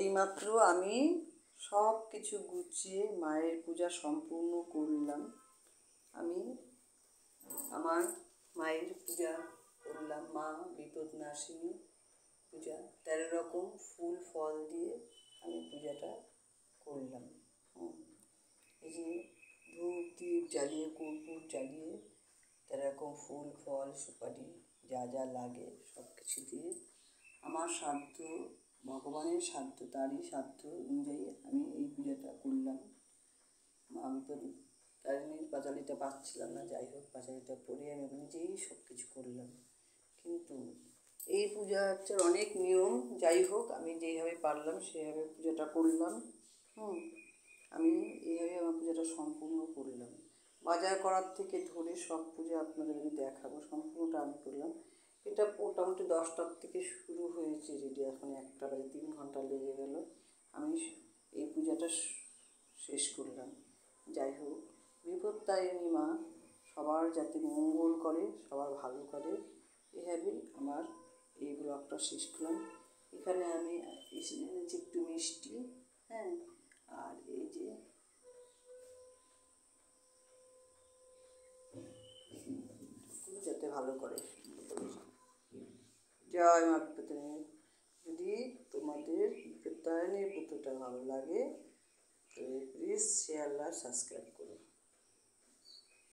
এইমাত্র আমি সব কিছু গুছিয়ে মায়ের পূজা সম্পূর্ণ করলাম। আমি আমার মায়ের পূজা করলাম, মা বিপদনাশিনী পূজা 13 রকম ফুল ফল দিয়ে আমি পূজাটা করলাম। এই যে ধূপ দ্বীপ জ্বালিয়ে, কর্পূর জ্বালিয়ে 13 রকম ফুল ফল সুপারি যা যা লাগে সব কিছু দিয়ে আমার সাধ্য, ভগবানের সাধ্য, তারই সাধ্য অনুযায়ী আমি এই পূজাটা করলাম। আমি তো তারিণীর পাঁচালিটা পাচ্ছিলাম না, যাই হোক পাঁচালিটা পরে আমি নিজেই সব কিছু করলাম। কিন্তু এই পূজা হচ্ছে অনেক নিয়ম, যাই হোক আমি যেইভাবে পারলাম সেইভাবে পূজাটা করলাম। আমি এইভাবে আমার পূজাটা সম্পূর্ণ করলাম। বাজার করার থেকে ধরে সব পূজা আপনাদের আমি দেখাবো, সম্পূর্ণটা আমি করলাম। এটা মোটামুটি 10টার থেকে শুরু হয়েছে, রেডি এখন 1টা বাজে, 3 ঘন্টা লেগে গেল। আমি এই পূজাটা শেষ করলাম। যাই হোক, বিপত্তারিণী মা সবার যাতে মঙ্গল করে, সবার ভালো করে, এভাবেই আমার এই ব্লগটা শেষ করলাম। এখানে আমি এনেছি একটু মিষ্টি, আর এই যে যাতে ভালো করে। জয় মা বিপত্তারিণী। যদি তোমাদের বিপত্তারিণীর ব্রতটা ভালো লাগে তবে প্লিজ শেয়ার আর সাবস্ক্রাইব করো।